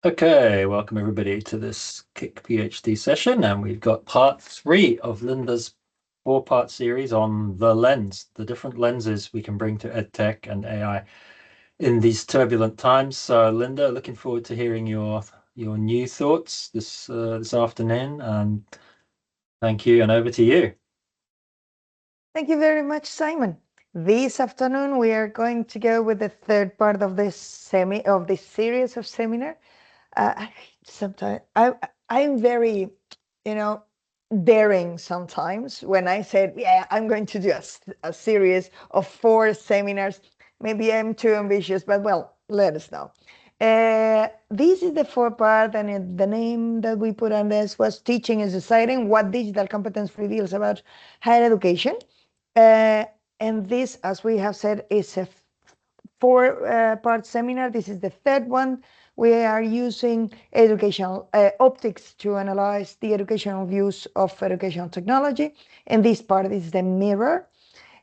Okay, welcome everybody to this Kick PhD session, and we've got part 3 of Linda's 4-part series on the lens, the different lenses we can bring to EdTech and AI in these turbulent times. So, Linda, looking forward to hearing your new thoughts this afternoon, and thank you, and over to you. Thank you very much, Simon. This afternoon we are going to go with the third part of this series of seminar. Sometimes I'm very, daring sometimes when I said, yeah, I'm going to do a series of 4 seminars. Maybe I'm too ambitious, but well, let us know. This is the 4th part, and the name that we put on this was Teaching is Deciding What Digital Competence Reveals About Higher Education. And this, as we have said, is a 4-part seminar. This is the 3rd one. We are using educational optics to analyze the educational views of educational technology. And this part is the mirror.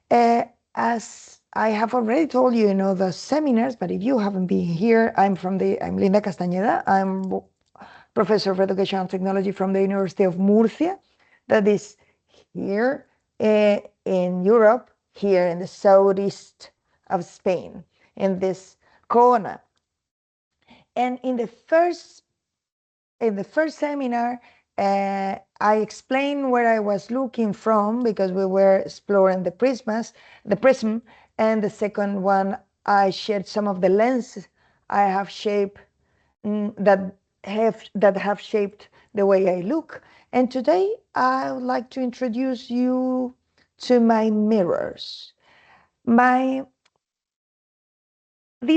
As I have already told you in other seminars, but if you haven't been here, I'm Linda Castañeda. I'm professor of educational technology from the University of Murcia, that is here in Europe, here in the southeast of Spain, in this corner. And in the first seminar, I explained where I was looking from, because we were exploring the prism, and the second one, I shared some of the lenses I have shaped that have shaped the way I look. And today I would like to introduce you to my mirrors. This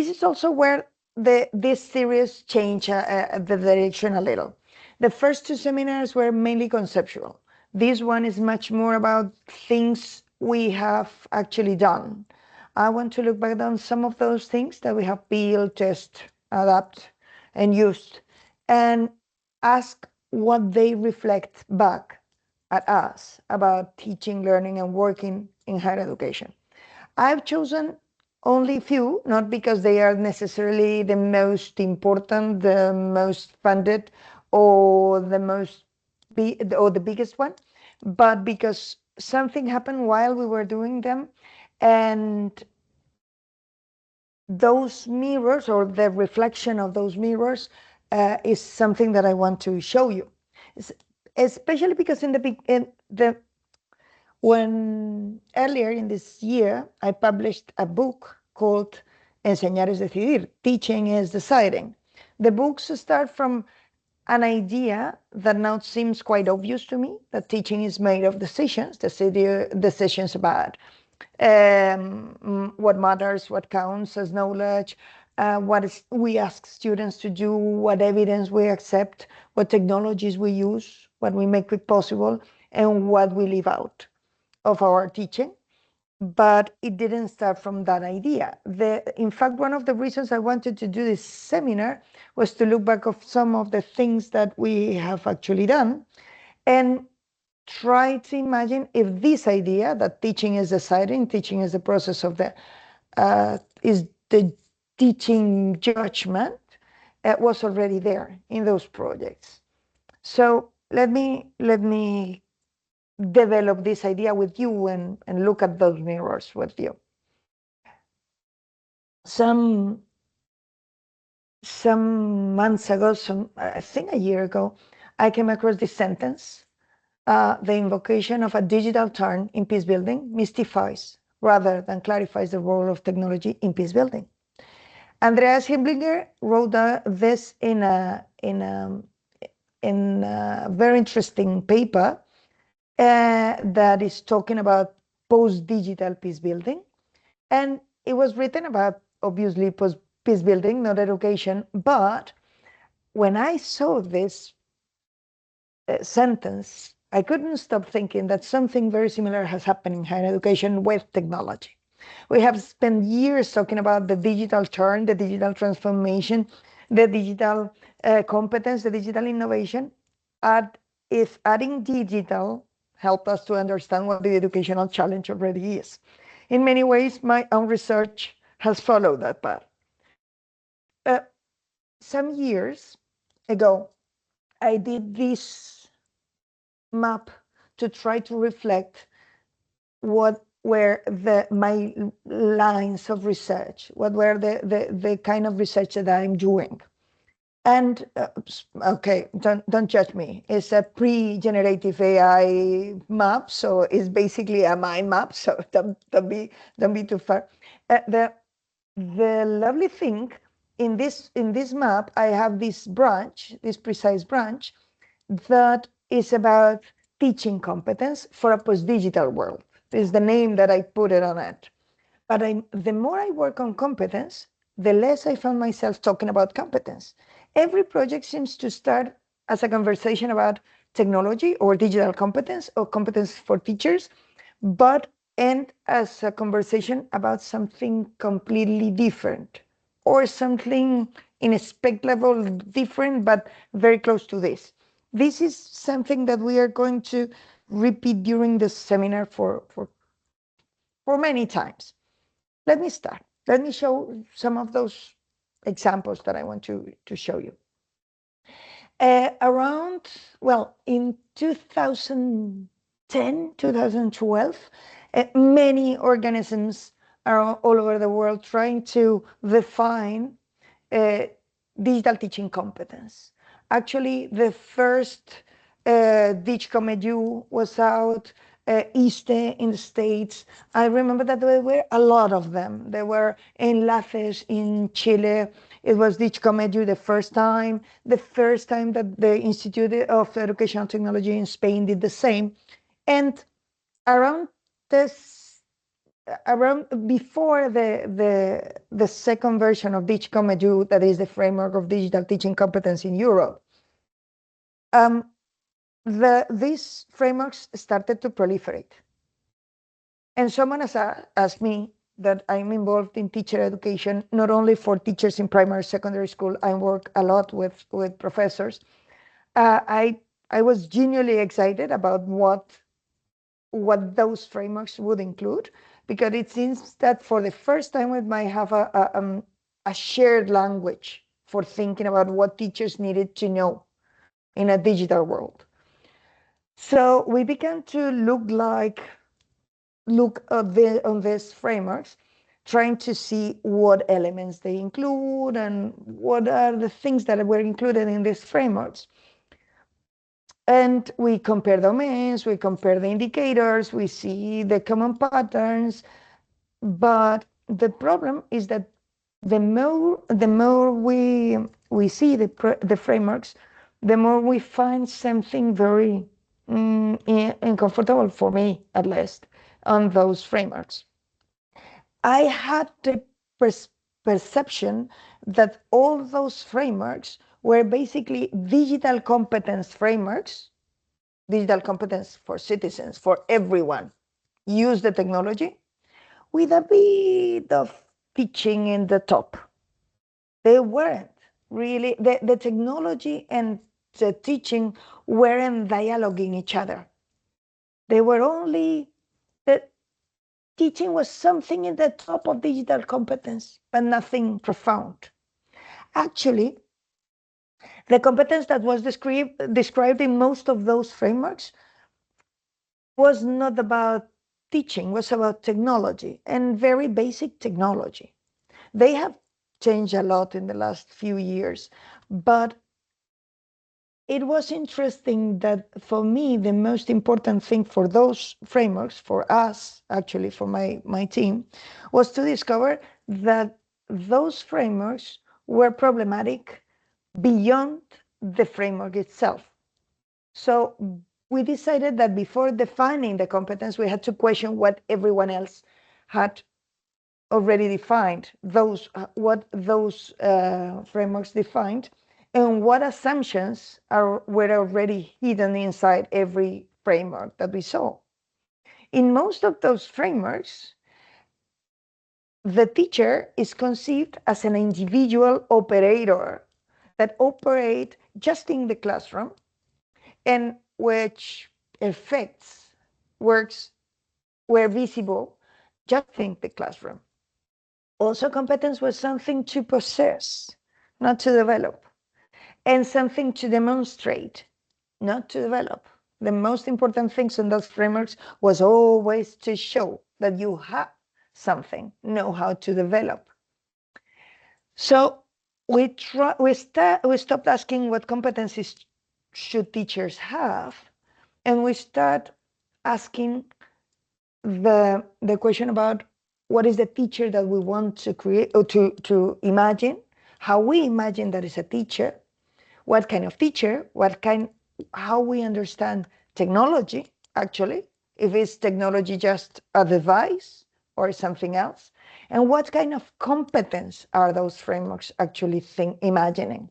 is also where this series changed the direction a little. The first 2 seminars were mainly conceptual. This one is much more about things we have actually done. I want to look back on some of those things that we have built, test, adapt, and used, and ask what they reflect back at us about teaching, learning, and working in higher education. I've chosen only few, not because they are necessarily the most important, the most funded, or the biggest one, but because something happened while we were doing them, and those mirrors, or the reflection of those mirrors, is something that I want to show you, especially because when earlier in this year I published a book called Enseñar es Decidir, Teaching is Deciding. The books start from an idea that now seems quite obvious to me, that teaching is made of decisions, decisions about what matters, what counts as knowledge, we ask students to do, what evidence we accept, what technologies we use, what we make it possible, and what we leave out of our teaching. But it didn't start from that idea. In fact, one of the reasons I wanted to do this seminar was to look back of some of the things that we have actually done, and try to imagine if this idea that teaching is deciding, teaching is the process of is the teaching judgment, was already there in those projects. So let me develop this idea with you and look at those mirrors with you. Some months ago, I think a year ago, I came across this sentence: the invocation of a digital turn in peace building mystifies rather than clarifies the role of technology in peace building. Andreas Himblinger wrote this in a very interesting paper that is talking about post-digital peace building. And it was written about, obviously, peace building, not education. But when I saw this sentence, I couldn't stop thinking that something very similar has happened in higher education with technology. We have spent years talking about the digital turn, the digital transformation, the digital competence, the digital innovation. If adding digital helped us to understand what the educational challenge already is. In many ways, my own research has followed that path. Some years ago, I did this map to try to reflect what were my lines of research, what were the kind of research that I'm doing. And okay, don't judge me. It's a pre-generative AI map, so it's basically a mind map. So don't be too far. The lovely thing in this map, I have this branch, this precise branch, that is about teaching competence for a post-digital world. This is the name that I put it on it. But the more I work on competence, the less I found myself talking about competence. Every project seems to start as a conversation about technology or digital competence or competence for teachers, but end as a conversation about something completely different or something in a spec level different, but very close to this. This is something that we are going to repeat during the seminar for many times. Let me start. Let me show some of those examples that I want to show you. In 2010, 2012, many organisms are all over the world trying to define digital teaching competence. Actually, the first Ditchcomedu was out east in the States. I remember that there were a lot of them. There were enlaces in Chile. It was Ditchcomedu the first time that the Institute of Educational Technology in Spain did the same. And around this, around before the second version of Ditchcomedu, that is the framework of digital teaching competence in Europe, these frameworks started to proliferate. And someone has asked me that I'm involved in teacher education, not only for teachers in primary, secondary school. I work a lot with professors. I was genuinely excited about what those frameworks would include, because it seems that for the first time we might have a shared language for thinking about what teachers needed to know in a digital world. So we began to look on these frameworks, trying to see what elements they include and what are the things that were included in these frameworks. And we compare domains, we compare the indicators, we see the common patterns. But the problem is that the more we see the frameworks, the more we find something very uncomfortable, for me at least, on those frameworks. I had the perception that all those frameworks were basically digital competence frameworks, digital competence for citizens, for everyone. Use the technology with a bit of teaching in the top. They weren't really, the technology and the teaching weren't dialoguing each other. They were only, the teaching was something in the top of digital competence, but nothing profound. Actually, the competence that was described in most of those frameworks was not about teaching, was about technology, and very basic technology. They have changed a lot in the last few years, but it was interesting that for me, the most important thing for those frameworks, for us, actually, for my team, was to discover that those frameworks were problematic beyond the framework itself. So we decided that before defining the competence, we had to question what everyone else had already defined, what those frameworks defined, and what assumptions were already hidden inside every framework that we saw. In most of those frameworks, the teacher is conceived as an individual operator that operates just in the classroom, and which effects, works were visible just in the classroom. Also, competence was something to possess, not to develop. and something to demonstrate, not to develop. The most important things in those frameworks was always to show that you have something, know how to develop. So we stopped asking what competencies should teachers have, and we start asking the question about what is the teacher that we want to create or to imagine, how we imagine that is a teacher, what kind of teacher, how we understand technology, actually, if it's technology just a device or something else, and what kind of competence are those frameworks actually imagining.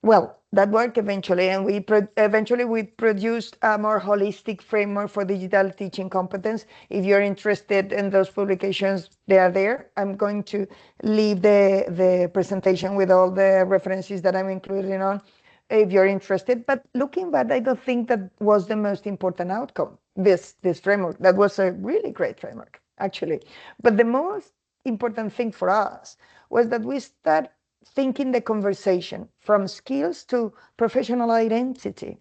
Well, that worked eventually, and we produced a more holistic framework for digital teaching competence. If you're interested in those publications, they are there. I'm going to leave the presentation with all the references that I'm including on, if you're interested. But looking back, I don't think that was the most important outcome, this framework. That was a really great framework, actually. But the most important thing for us was that we start thinking the conversation from skills to professional identity.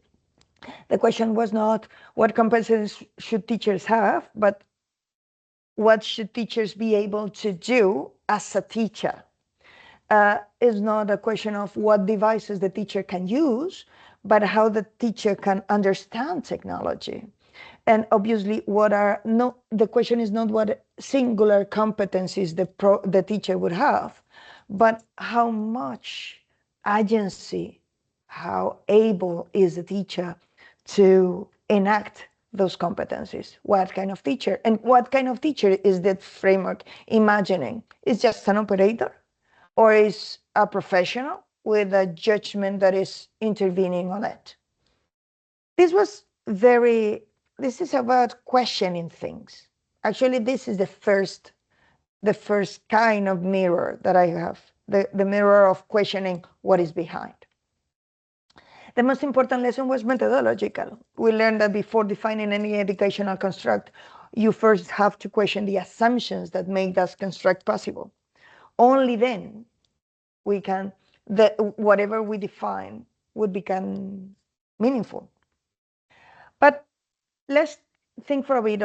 The question was not what competencies should teachers have, but what should teachers be able to do as a teacher. It's not a question of what devices the teacher can use, but how the teacher can understand technology. And obviously, the question is not what singular competencies the teacher would have, but how much agency, how able is the teacher to enact those competencies. What kind of teacher? And what kind of teacher is that framework imagining? Is just an operator, or is a professional with a judgment that is intervening on it? This is about questioning things. Actually, this is the first kind of mirror that I have, the mirror of questioning what is behind. The most important lesson was methodological. We learned that before defining any educational construct, you first have to question the assumptions that make that construct possible. Only then whatever we define would become meaningful. But let's think for a bit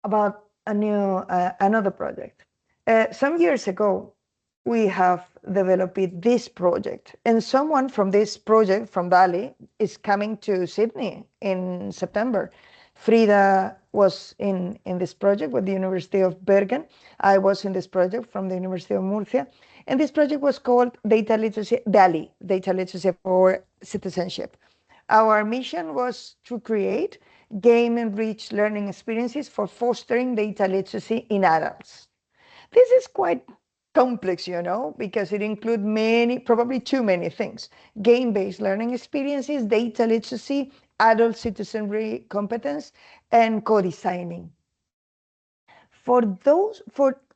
about another project. Some years ago, we have developed this project, and someone from this project, from Dali, is coming to Sydney in September. Frida was in this project with the University of Bergen. I was in this project from the University of Murcia. And this project was called Data Literacy, DALI, Data Literacy for Citizenship. Our mission was to create game-enriched learning experiences for fostering data literacy in adults. This is quite complex, because it includes probably too many things. Game-based learning experiences, data literacy, adult citizenry competence, and co-designing. For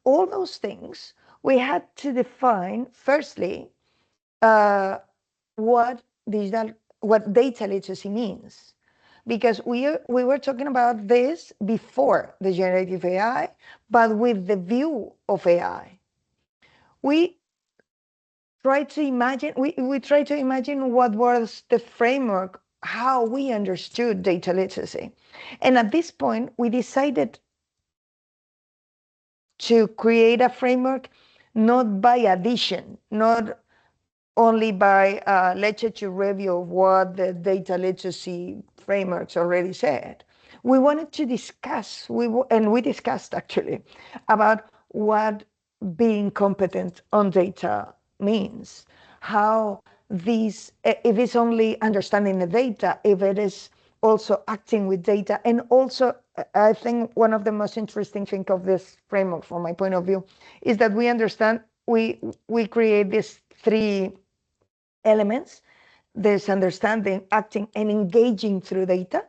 all those things, we had to define, firstly, what data literacy means. Because we were talking about this before the generative AI, but with the view of AI. We try to imagine what was the framework, how we understood data literacy. And at this point, we decided to create a framework not by addition, not only by literature review of what the data literacy frameworks already said. We wanted to discuss, we discussed actually, about what being competent on data means, how if it's only understanding the data, if it is also acting with data. And also, I think one of the most interesting things of this framework, from my point of view, is that we create these three elements: there's understanding, acting, and engaging through data,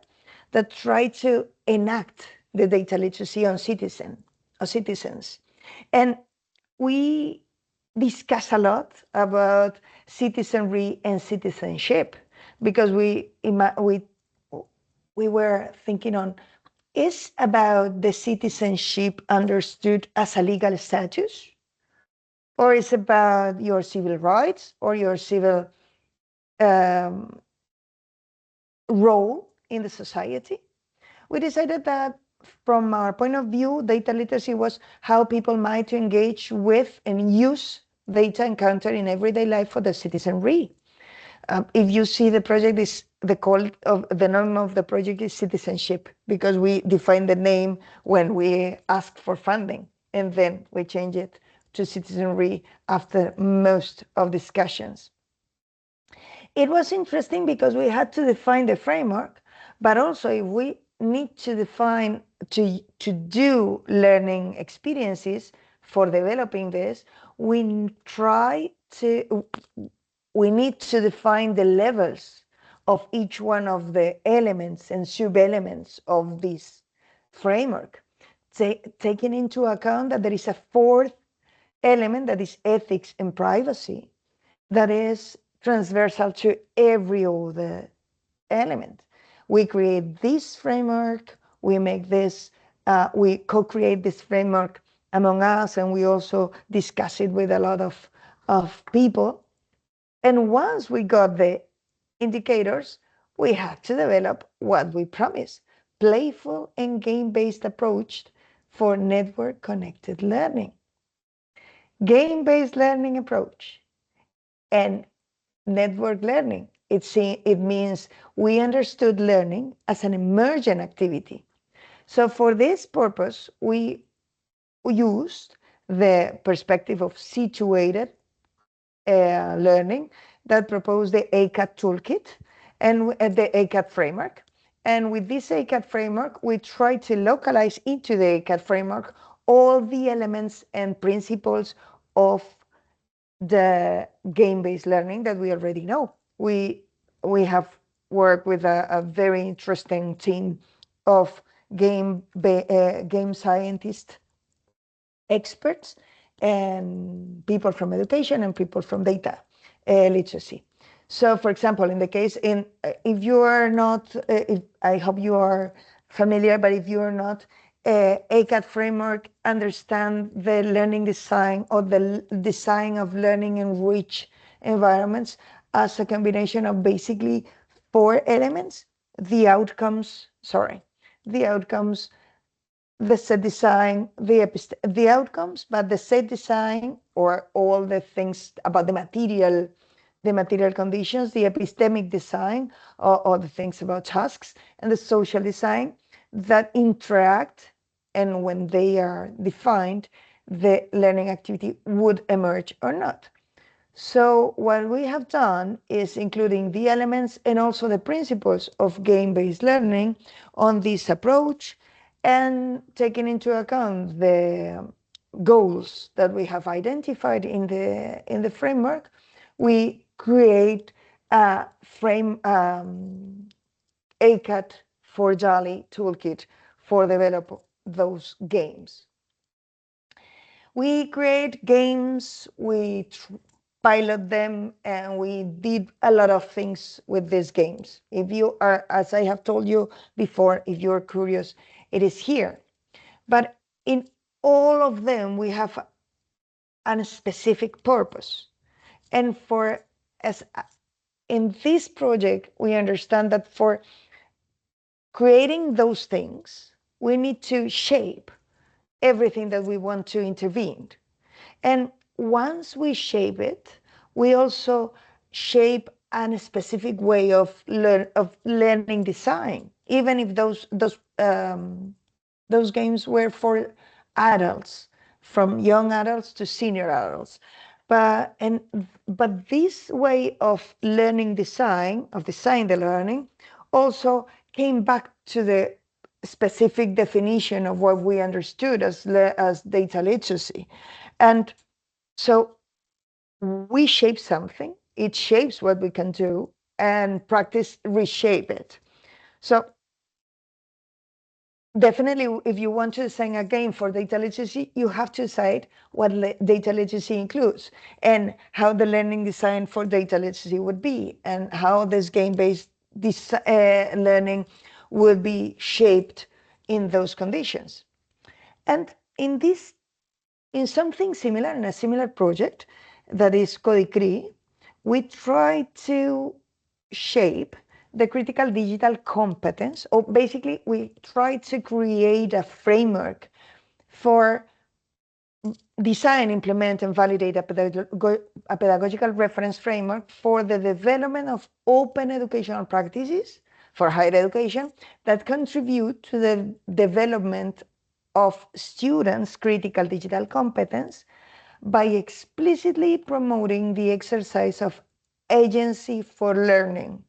that try to enact the data literacy on citizens. And we discuss a lot about citizenry and citizenship, because we were thinking on, is about the citizenship understood as a legal status? or it's about your civil rights or your civil role in the society. We decided that from our point of view, data literacy was how people might engage with and use data encountered in everyday life for the citizenry. If you see the project is the name of the project is citizenship, because we defined the name when we asked for funding, and then we change it to citizenry after most of discussions. It was interesting because we had to define the framework, but also if we need to define to do learning experiences for developing this, we need to define the levels of each one of the elements and sub-elements of this framework, taking into account that there is a fourth element that is ethics and privacy that is transversal to every other element. We create this framework, we make this, we co-create this framework among us, and we also discuss it with a lot of people. And once we got the indicators, we had to develop what we promised: playful and game-based approach for network-connected learning. Game-based learning approach and network learning. It means we understood learning as an emergent activity. So for this purpose, we used the perspective of situated learning that proposed the ACAT toolkit and the ACAT framework. And with this ACAT framework, we try to localize into the ACAT framework all the elements and principles of the game-based learning that we already know. We have worked with a very interesting team of game scientists, experts, and people from education and people from data literacy. So, for example, in the case, if you are not, I hope you are familiar, but if you are not, ACAT framework understand the learning design or the design of learning in rich environments as a combination of basically four elements: the outcomes, the set design, the outcomes, but the set design, or all the things about the material conditions, the epistemic design, or the things about tasks, and the social design that interact, and when they are defined, the learning activity would emerge or not. So what we have done is including the elements and also the principles of game-based learning on this approach, and taking into account the goals that we have identified in the framework, we create a ACAT for Jolly toolkit for develop those games. We create games, we pilot them, and we did a lot of things with these games. If you are, as I have told you before, if you're curious, it is here. But in all of them, we have a specific purpose. And in this project, we understand that for creating those things, we need to shape everything that we want to intervene. And once we shape it, we also shape a specific way of learning design, even if those games were for adults, from young adults to senior adults. But this way of learning design, of design the learning, also came back to the specific definition of what we understood as data literacy. And so we shape something, it shapes what we can do, and practice reshape it. So definitely, if you want to design a game for data literacy, you have to decide what data literacy includes and how the learning design for data literacy would be, and how this game-based learning would be shaped in those conditions. And in this In something similar, in a similar project that is Codicri, we try to shape the critical digital competence, or basically we try to create a framework for design, implement, and validate a pedagogical reference framework for the development of open educational practices for higher education that contribute to the development of students' critical digital competence by explicitly promoting the exercise of agency for learning.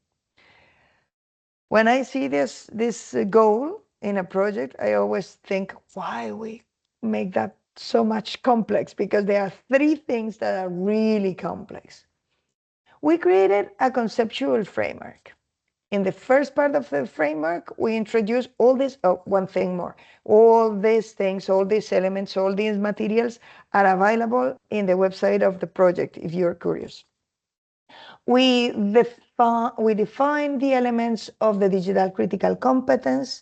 When I see this goal in a project, I always think, why we make that so much complex? Because there are three things that are really complex. We created a conceptual framework. In the first part of the framework, we introduce all this, one thing more, all these things, all these elements, all these materials are available in the website of the project if you're curious. We define the elements of the digital critical competence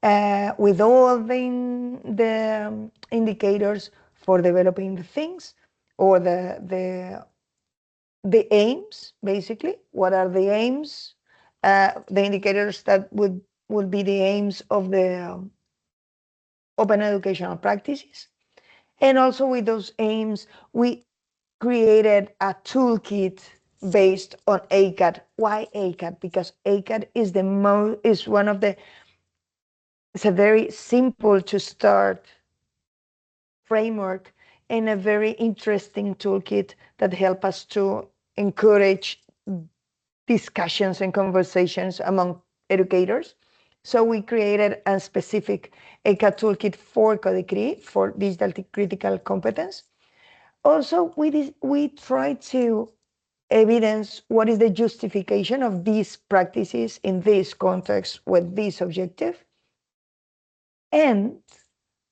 with all the indicators for developing the things, or the aims, basically. What are the aims? The indicators that would be the aims of the open educational practices. And also with those aims, we created a toolkit based on ACAD. Why ACAD? Because ACAD is one of the, it's a very simple to start framework and a very interesting toolkit that help us to encourage discussions and conversations among educators. So we created a specific ACAD toolkit for Codicri, for digital critical competence. Also, we try to evidence what is the justification of these practices in this context with this objective, and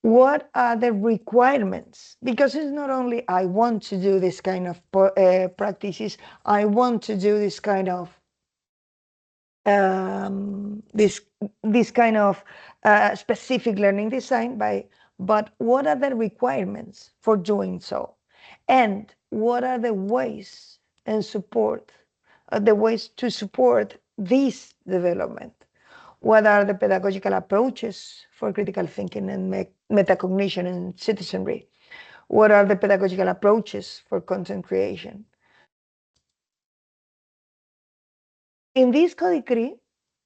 what are the requirements, because it's not only I want to do this kind of practices, I want to do this kind of this kind of specific learning design, but what are the requirements for doing so, and what are the ways and support the ways to support this development? What are the pedagogical approaches for critical thinking and metacognition and citizenry? What are the pedagogical approaches for content creation? In this Codicri,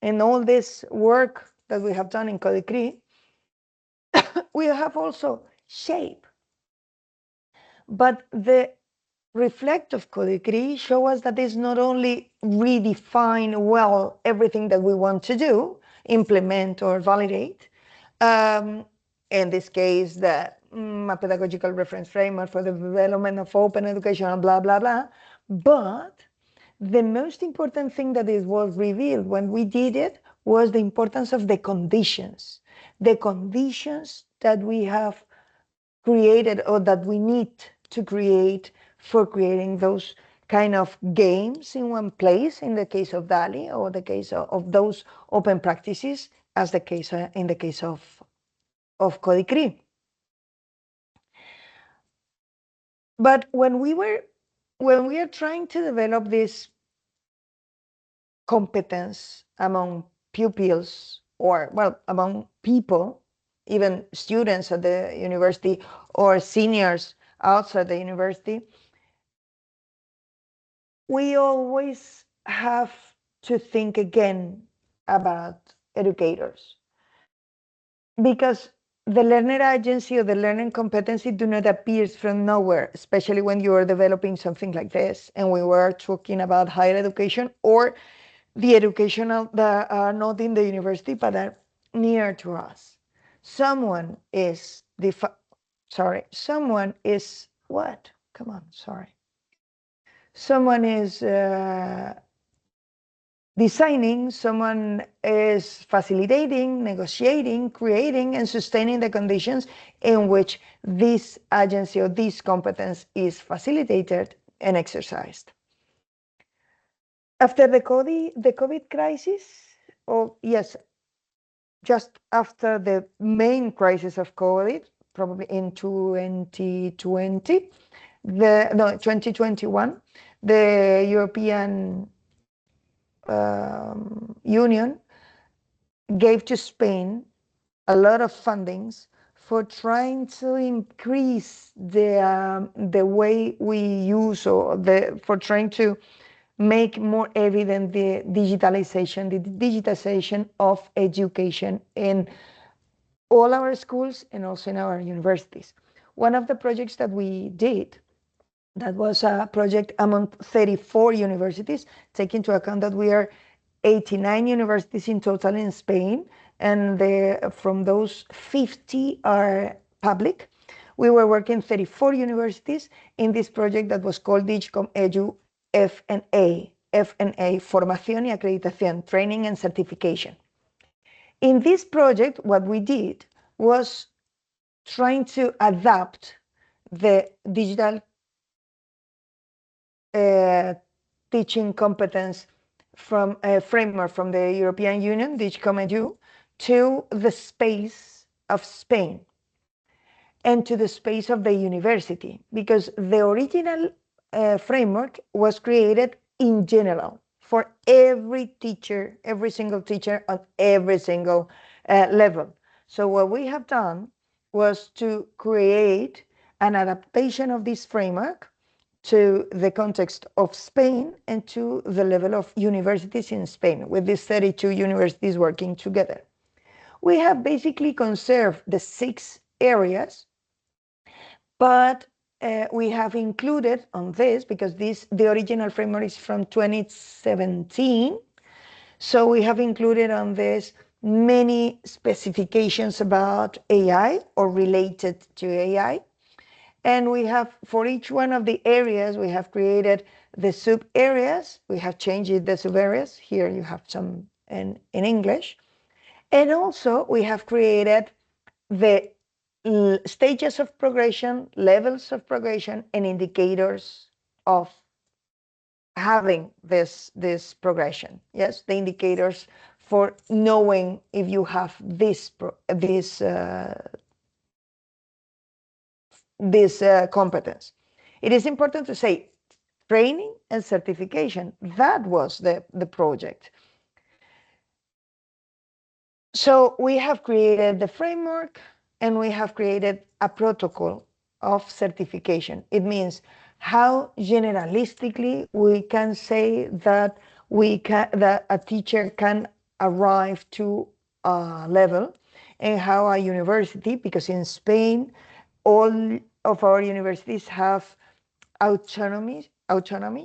and all this work that we have done in Codicri, we have also shaped. But the reflect of Codicri show us that it's not only redefine well everything that we want to do, implement or validate. In this case, a pedagogical reference framework for the development of open education and blah, blah, blah. But the most important thing that was revealed when we did it was the importance of the conditions that we have created, or that we need to create for creating those kind of games in one place, in the case of DALI, or the case of those open practices, as the case in the case of Codicri. But when we are trying to develop this competence among pupils, or well, among people, even students at the university or seniors outside the university, we always have to think again about educators, because the learner agency or the learning competency do not appear from nowhere, especially when you are developing something like this. And we were talking about higher education, or the educational that are not in the university but are near to us. Someone is someone is what? Come on, sorry. Someone is designing, someone is facilitating, negotiating, creating, and sustaining the conditions in which this agency or this competence is facilitated and exercised. After the COVID crisis, or yes, just after the main crisis of COVID, probably in 2020, 2021, the European Union gave to Spain a lot of fundings for trying to increase the way we use, or for trying to make more evident the digitization of education in all our schools and also in our universities. One of the projects that we did, that was a project among 34 universities, take into account that we are 89 universities in total in Spain, and from those 50 are public. We were working 34 universities in this project that was called Digicom Edu F&A, Formación y Acreditación, Training and Certification. In this project, what we did was trying to adapt the digital teaching competence from a framework from the European Union, Digicom Edu, to the space of Spain and to the space of the university, because the original framework was created in general for every teacher, every single teacher on every single level. So what we have done was to create an adaptation of this framework to the context of Spain and to the level of universities in Spain, with these 32 universities working together. We have basically conserved the 6 areas, but we have included on this, because the original framework is from 2017, so we have included on this many specifications about AI or related to AI. And we have, for each one of the areas, we have created the sub areas. We have changed the sub areas. Here you have some in English. And also we have created the stages of progression, levels of progression, and indicators of having this progression. Yes, the indicators for knowing if you have this competence. It is important to say training and certification. That was the project. So we have created the framework and we have created a protocol of certification. It means how generalistically we can say that that a teacher can arrive to a level, and how a university, because in Spain all of our universities have autonomy.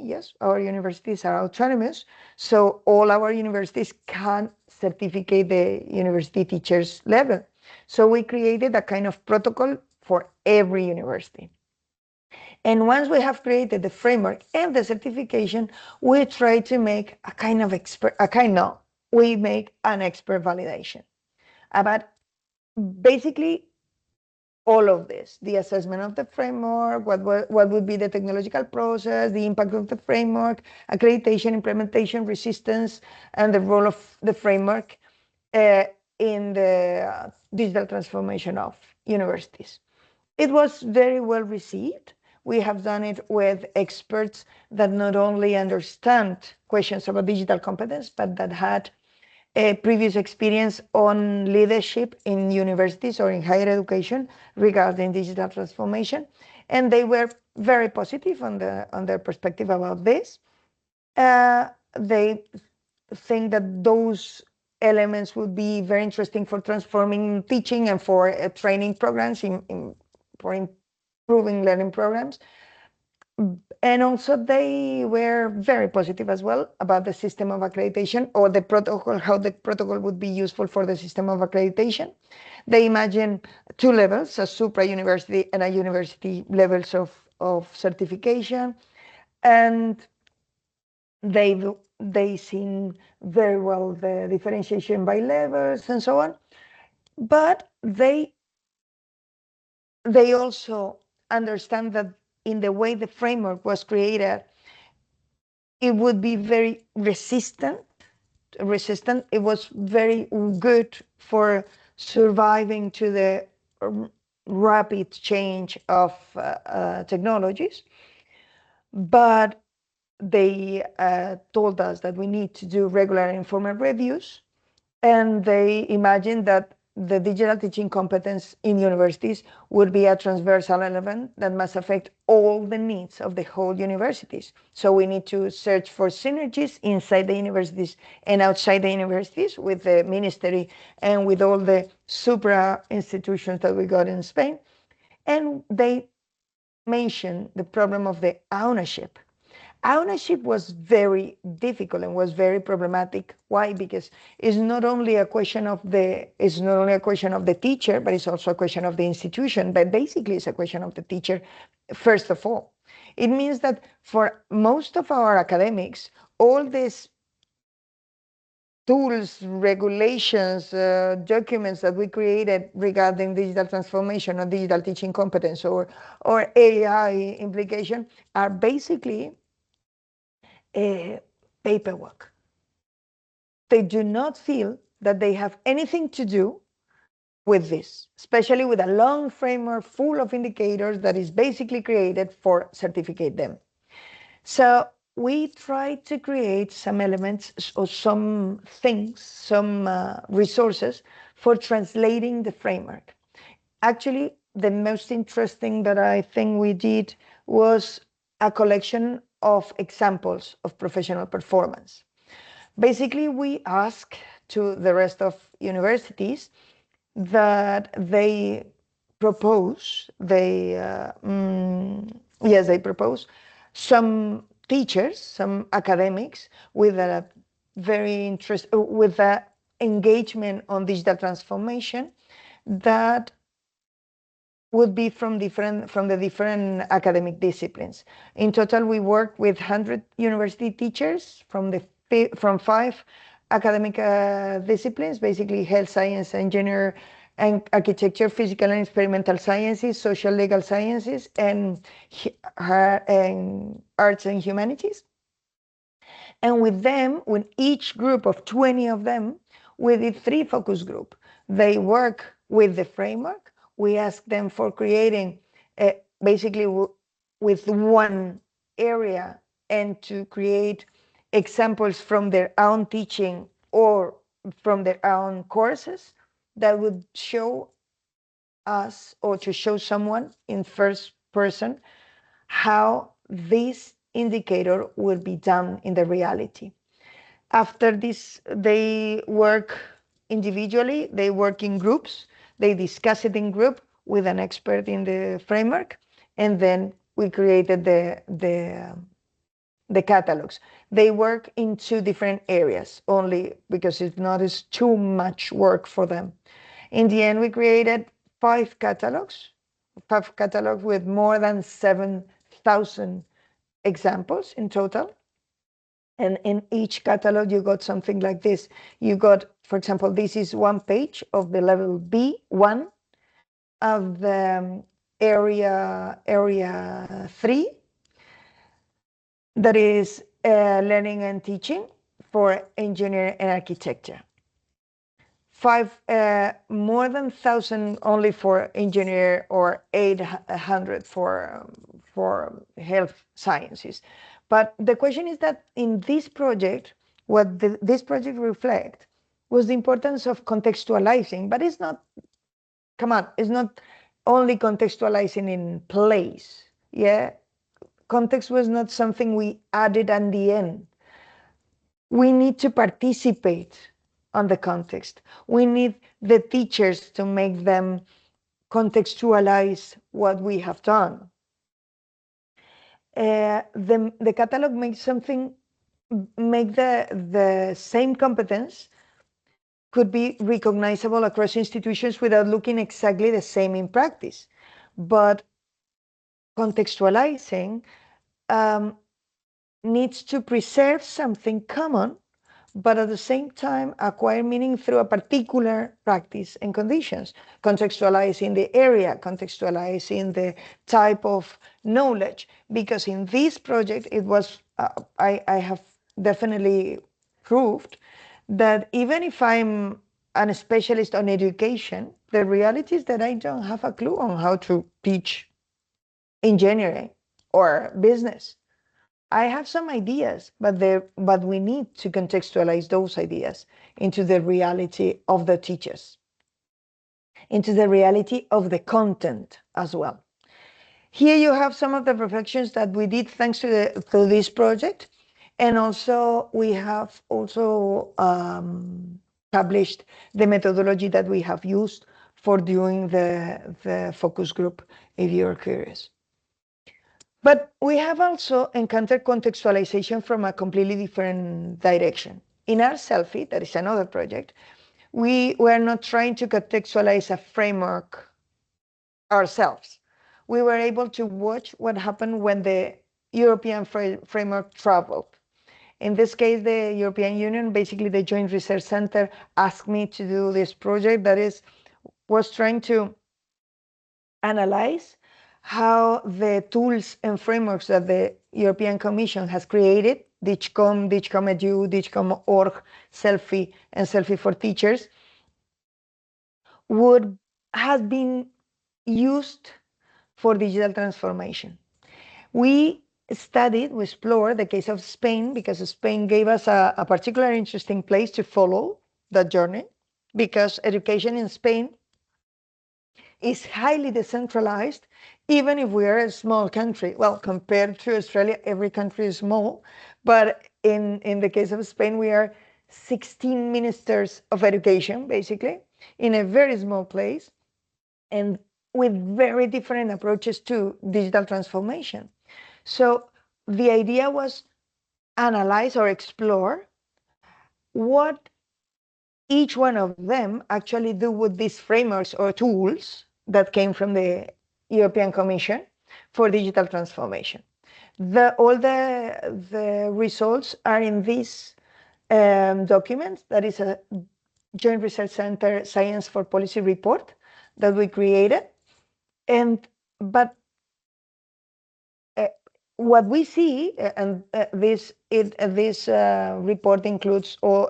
Yes, our universities are autonomous, so all our universities can certificate the university teachers level. So we created a kind of protocol for every university. And once we have created the framework and the certification, we try to make we make an expert validation about basically all of this: the assessment of the framework, what would be the technological process, the impact of the framework, accreditation, implementation, resistance, and the role of the framework in the digital transformation of universities. It was very well received. We have done it with experts that not only understand questions about digital competence, but that had a previous experience on leadership in universities or in higher education regarding digital transformation, and they were very positive on their perspective about this. They think that those elements would be very interesting for transforming teaching and for training programs for improving learning programs. And also they were very positive as well about the system of accreditation, or the protocol, how the protocol would be useful for the system of accreditation. They imagine 2 levels, a supra-university and a university levels of certification. And they seen very well the differentiation by levels and so on. But they also understand that in the way the framework was created, it would be very resistant. It was very good for surviving to the rapid change of technologies, but they told us that we need to do regular and informal reviews, and they imagined that the digital teaching competence in universities would be a transversal element that must affect all the needs of the whole universities. So we need to search for synergies inside the universities and outside the universities with the ministry and with all the supra institutions that we got in Spain. And they mentioned the problem of the ownership. Ownership was very difficult and was very problematic. Why? Because it's not only a question of the teacher, but it's also a question of the institution. But basically, it's a question of the teacher, first of all. It means that for most of our academics, all these tools, regulations, documents that we created regarding digital transformation or digital teaching competence or AI implication are basically paperwork. They do not feel that they have anything to do with this, especially with a long framework full of indicators that is basically created for certificate them. So we try to create some elements or some things, some resources for translating the framework. Actually, the most interesting that I think we did was a collection of examples of professional performance. Basically, we ask to the rest of universities that they propose, they propose some teachers, some academics with a with a engagement on digital transformation that would be from the different academic disciplines. In total, we work with 100 university teachers from 5 academic disciplines, basically health science, engineer, and architecture, physical and experimental sciences, social legal sciences, and arts and humanities. And with them, with each group of 20 of them, we did 3 focus groups. They work with the framework. We ask them for creating basically with one area and to create examples from their own teaching or from their own courses that would show us or to show someone in first person how this indicator will be done in the reality. After this, they work individually, they work in groups, they discuss it in group with an expert in the framework, and then we created the catalogs. They work in 2 different areas only because if not, it's too much work for them. In the end, we created 5 catalogs with more than 7,000 examples in total. And in each catalog, you got something like this. You got, for example, this is one page of the level B1 of the area 3, that is learning and teaching for engineering and architecture. 5 more than 1,000 only for engineer or 800 for health sciences. But the question is that in this project, what this project reflects was the importance of contextualizing, but it's not, it's not only contextualizing in place. Yeah, context was not something we added at the end. We need to participate on the context. We need the teachers to make them contextualize what we have done. The catalog makes the same competence could be recognizable across institutions without looking exactly the same in practice. But contextualizing needs to preserve something common, but at the same time acquire meaning through a particular practice and conditions, contextualizing the area, contextualizing the type of knowledge. Because in this project, it was, I have definitely proved that even if I'm a specialist on education, the reality is that I don't have a clue on how to teach engineering or business. I have some ideas, but we need to contextualize those ideas into the reality of the teachers, into the reality of the content as well. Here you have some of the reflections that we did thanks to this project. And also we have also published the methodology that we have used for doing the focus group, if you're curious. But we have also encountered contextualization from a completely different direction. In our selfie, that is another project, we were not trying to contextualize a framework ourselves. We were able to watch what happened when the European framework traveled. In this case, the European Union, basically the Joint Research Center, asked me to do this project that was trying to analyze how the tools and frameworks that the European Commission has created, DigCom, DigCom.edu, DigCom.org, Selfie, and Selfie for Teachers, has been used for digital transformation. We explored the case of Spain because Spain gave us a particularly interesting place to follow that journey, because education in Spain is highly decentralized, even if we are a small country. Well, compared to Australia, every country is small, but in the case of Spain, we are 16 ministers of education, basically, in a very small place, and with very different approaches to digital transformation. So the idea was analyze or explore what each one of them actually do with these frameworks or tools that came from the European Commission for digital transformation. All the results are in this document that is a Joint Research Center Science for Policy report that we created. But what we see, and this report includes all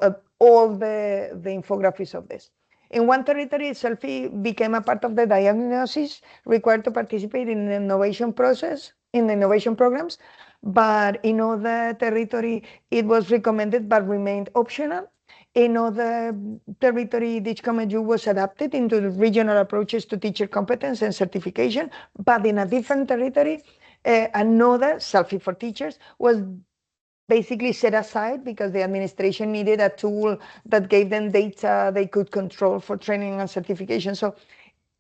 the infographics of this. In one territory, selfie became a part of the diagnosis required to participate in the innovation process, in the innovation programs, but in other territory, it was recommended but remained optional. In other territory, DigCom.edu was adapted into the regional approaches to teacher competence and certification, but in a different territory, another selfie for teachers was basically set aside because the administration needed a tool that gave them data they could control for training and certification. So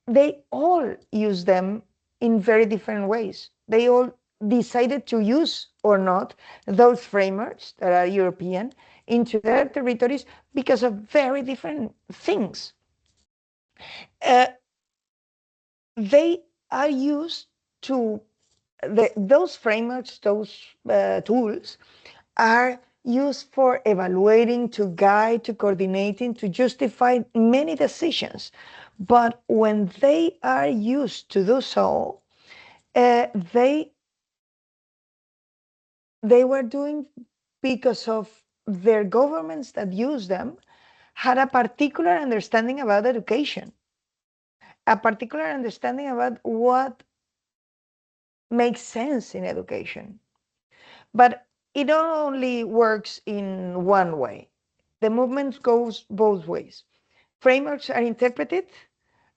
they all use them in very different ways. They all decided to use or not those frameworks that are European into their territories because of very different things. They are used to those frameworks, those tools are used for evaluating, to guide, to coordinating, to justify many decisions. But when they are used to do so, they were doing because of their governments that use them had a particular understanding about education, a particular understanding about what makes sense in education. But it only works in one way. The movement goes both ways. Frameworks are interpreted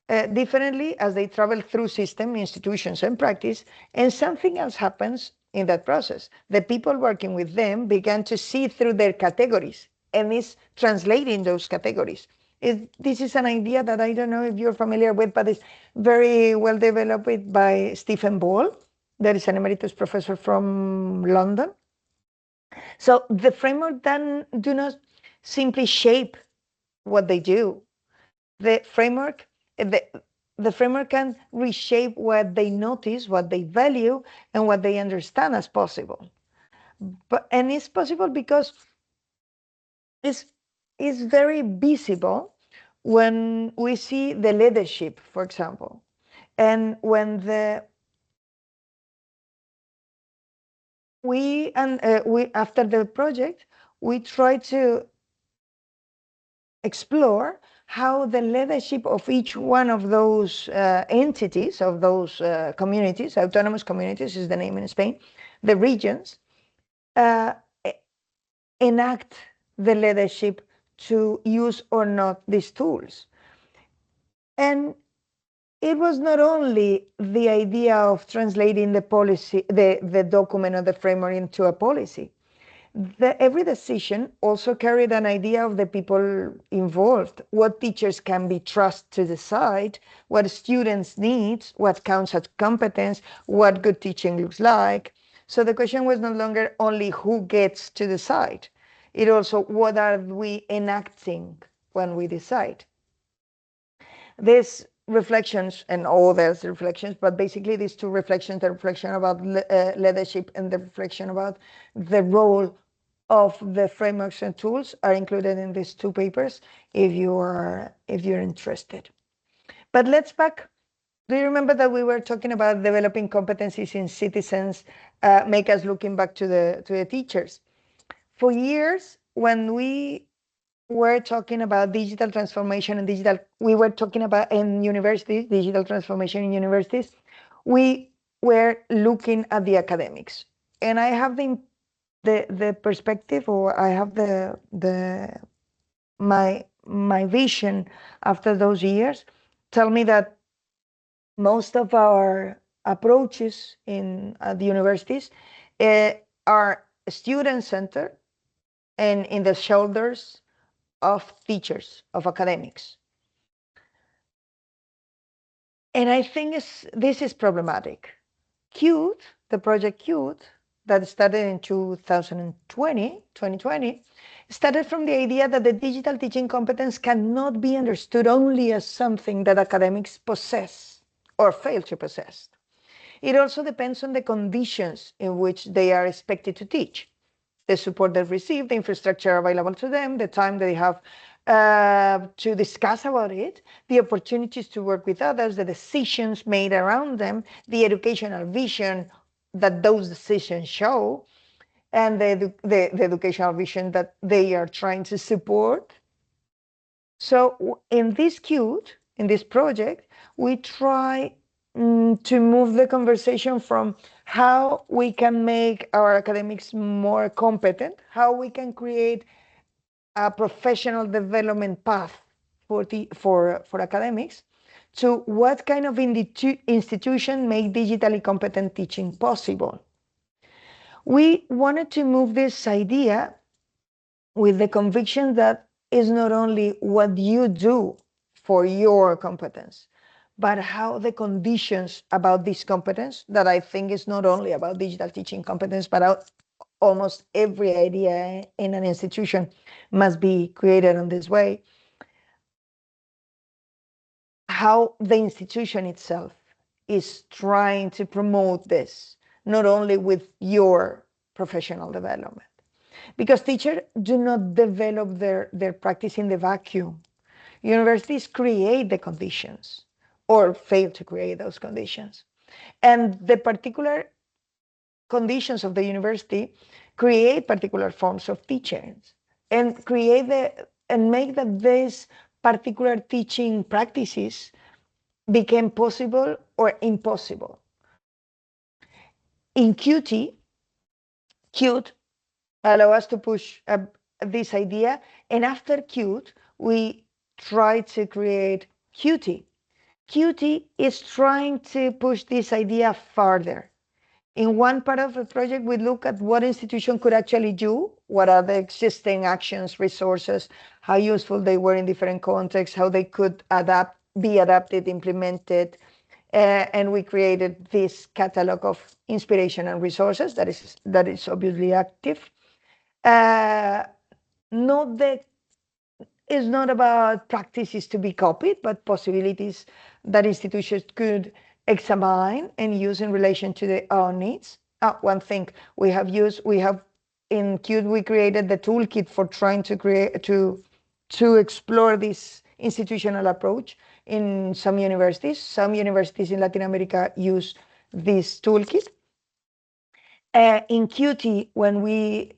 differently as they travel through system, institutions, and practice, and something else happens in that process. The people working with them began to see through their categories and is translating those categories. This is an idea that I don't know if you're familiar with, but it's very well developed by Stephen Ball, that is an emeritus professor from London. So the framework then do not simply shape what they do. The framework can reshape what they notice, what they value, and what they understand as possible. And it's possible because it's very visible when we see the leadership, for example, and when we after the project we try to explore how the leadership of each one of those entities, of those communities, autonomous communities is the name in Spain, the regions, uh, enact the leadership to use or not these tools. And it was not only the idea of translating the policy, the document or the framework into a policy. Every decision also carried an idea of the people involved, what teachers can be trusted to decide, what students need, what counts as competence, what good teaching looks like. So the question was no longer only who gets to decide, it also what are we enacting when we decide. These reflections and all those reflections, but basically these two reflections, the reflection about leadership and the reflection about the role of the frameworks and tools are included in these two papers if you're interested. But let's back. Do you remember that we were talking about developing competencies in citizens, make us looking back to the teachers? For years, when we were talking about digital transformation and we were talking about in universities, digital transformation in universities, we were looking at the academics. And I have the perspective, or I have my vision after those years tell me that most of our approaches in the universities are student-centered and in the shoulders of teachers, of academics. And I think this is problematic. CUTE, the project CUTE, that started in 2020, started from the idea that the digital teaching competence cannot be understood only as something that academics possess or fail to possess. It also depends on the conditions in which they are expected to teach, the support they receive, the infrastructure available to them, the time they have to discuss about it, the opportunities to work with others, the decisions made around them, the educational vision that those decisions show, and the educational vision that they are trying to support. So in this CUTE, in this project, we try to move the conversation from how we can make our academics more competent, how we can create a professional development path for academics, to what kind of institution make digitally competent teaching possible. We wanted to move this idea with the conviction that is not only what you do for your competence, but how the conditions about this competence, that I think is not only about digital teaching competence, but almost every idea in an institution must be created in this way, how the institution itself is trying to promote this, not only with your professional development. Because teachers do not develop their practice in the vacuum. Universities create the conditions or fail to create those conditions. And the particular conditions of the university create particular forms of teachings and make that these particular teaching practices became possible or impossible. In CUTE allow us to push this idea, and after CUTE, we try to create QT. QT is trying to push this idea further. In one part of the project, we look at what institution could actually do, what are the existing actions, resources, how useful they were in different contexts, how they could be adapted, implemented, and we created this catalog of inspiration and resources that is obviously active. Note that it's not about practices to be copied, but possibilities that institutions could examine and use in relation to their own needs. One thing we have in CUTE, we created the toolkit for trying to explore this institutional approach in some universities. Some universities in Latin America use this toolkit. In QT, when we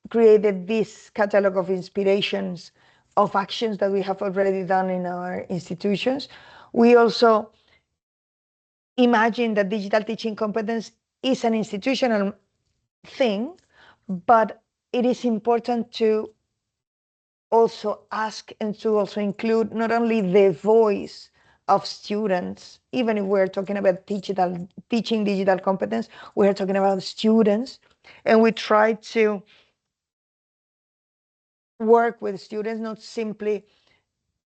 created this catalog of inspirations of actions that we have already done in our institutions. We also imagine that digital teaching competence is an institutional thing, but it is important to also ask and to also include not only the voice of students, even if we're talking about teaching digital competence, we're talking about students, and we try to work with students not simply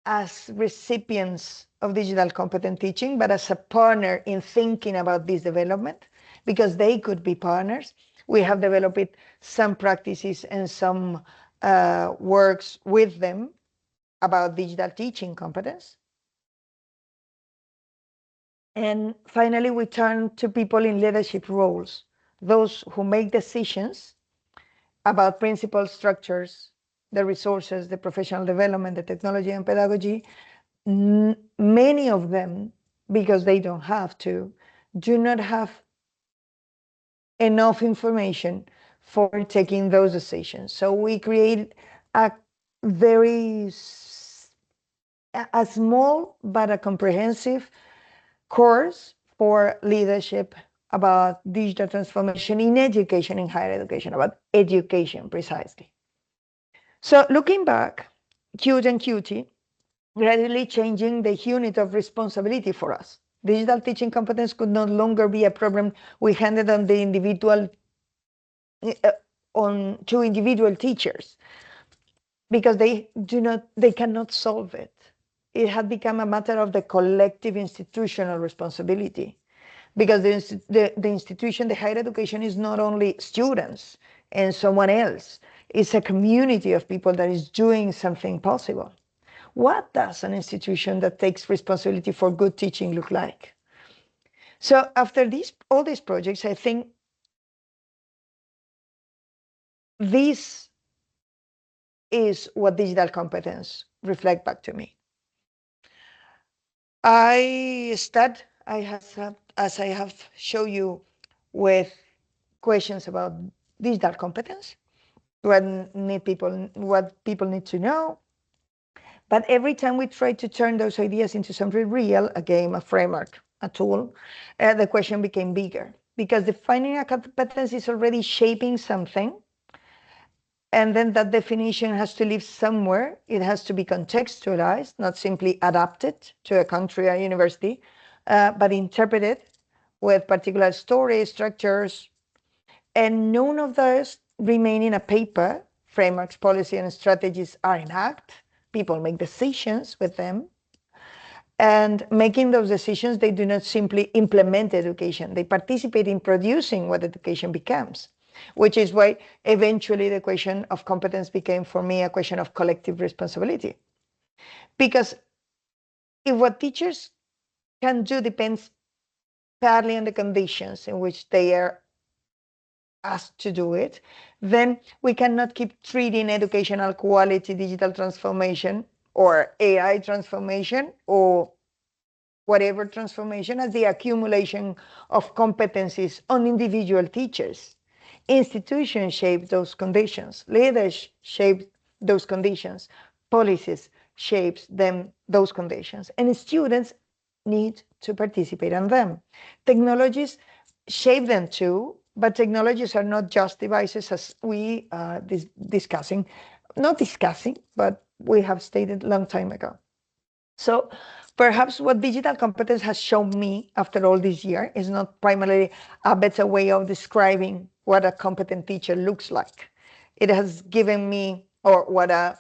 as recipients of digital competent teaching, but as a partner in thinking about this development, because they could be partners. We have developed some practices and some works with them about digital teaching competence. And finally, we turn to people in leadership roles, those who make decisions about principles, structures, the resources, the professional development, the technology and pedagogy. Many of them, because they don't have to, do not have enough information for taking those decisions. So we create a very a small but a comprehensive course for leadership about digital transformation in education, in higher education, about education precisely. So looking back, Qt and Qt gradually changing the unit of responsibility for us. Digital teaching competence could no longer be a problem we handed on the individual to individual teachers, because they cannot solve it. It had become a matter of the collective institutional responsibility, because the institution, the higher education, is not only students and someone else, it's a community of people that is doing something possible. What does an institution that takes responsibility for good teaching look like? So after all these projects, I think this is what digital competence reflect back to me. I start, as I have shown you, with questions about digital competence, what people need to know. But every time we try to turn those ideas into something real, a game, a framework, a tool, the question became bigger, because defining a competence is already shaping something. And then that definition has to live somewhere. It has to be contextualized, not simply adapted to a country or university, but interpreted with particular stories, structures, and none of those remain in a paper. Frameworks, policy, and strategies are in act. People make decisions with them. And making those decisions, they do not simply implement education. They participate in producing what education becomes, which is why eventually the question of competence became, for me, a question of collective responsibility. Because if what teachers can do depends partly on the conditions in which they are asked to do it, then we cannot keep treating educational quality, digital transformation, or AI transformation, or whatever transformation as the accumulation of competencies on individual teachers. Institutions shape those conditions, leaders shape those conditions, policies shapes those conditions, and students need to participate in them. Technologies shape them too, but technologies are not just devices, as we discussing, not discussing, but we have stated a long time ago. So perhaps what digital competence has shown me after all this year is not primarily a better way of describing what a competent teacher looks like. It has given me, or what a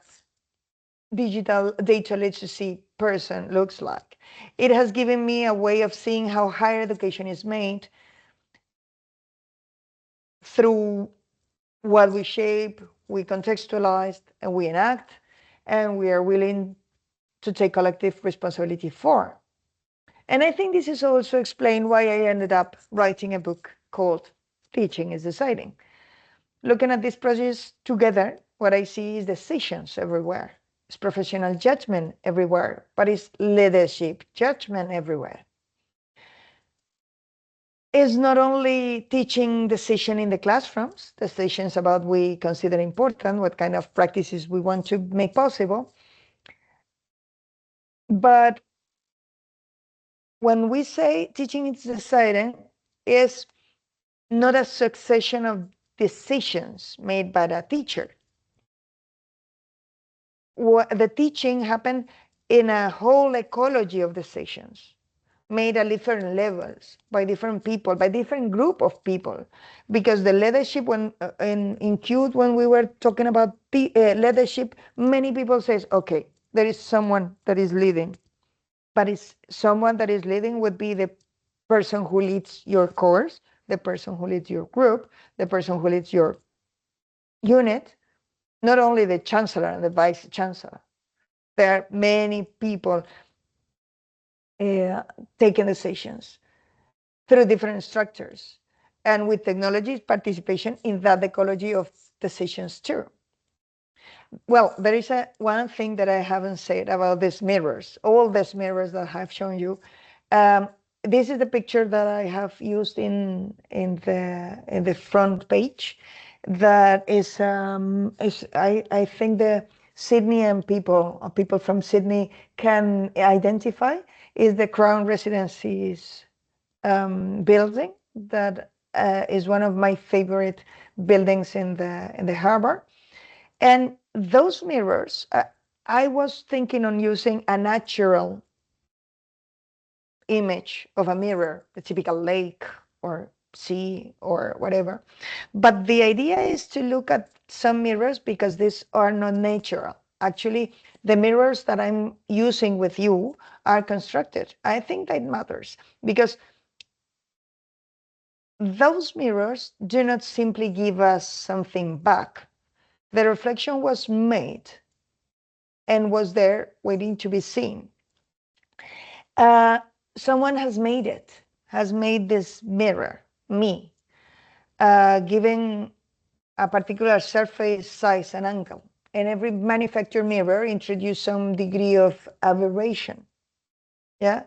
digital data literacy person looks like. It has given me a way of seeing how higher education is made through what we shape, we contextualize, and we enact, and we are willing to take collective responsibility for. And I think this is also explained why I ended up writing a book called Teaching is Deciding. Looking at these projects together, what I see is decisions everywhere. It's professional judgment everywhere, but it's leadership judgment everywhere. It's not only teaching decision in the classrooms, decisions about we consider important, what kind of practices we want to make possible, But when we say teaching is deciding, is not a succession of decisions made by the teacher. The teaching happened in a whole ecology of decisions made at different levels by different people, by different group of people. Because the leadership, when in CUTE, when we were talking about leadership, many people says, okay, there is someone that is leading, but it's someone that is leading would be the person who leads your course, the person who leads your group, the person who leads your unit, not only the chancellor and the vice chancellor. There are many people taking decisions through different structures, and with technology participation in that ecology of decisions too. Well, there is one thing that I haven't said about these mirrors, all these mirrors that I have shown you. This is the picture that I have used in the front page. That is I think the Sydney people from Sydney can identify, is the Crown Residencies building that is one of my favorite buildings in the harbor. And those mirrors, I was thinking on using a natural image of a mirror, the typical lake or sea or whatever. But the idea is to look at some mirrors because these are not natural. Actually, the mirrors that I'm using with you are constructed. I think that matters because those mirrors do not simply give us something back. The reflection was made and was there waiting to be seen. Uh, Someone has made this mirror, me, giving a particular surface size and angle. And every manufactured mirror introduced some degree of aberration. Yeah.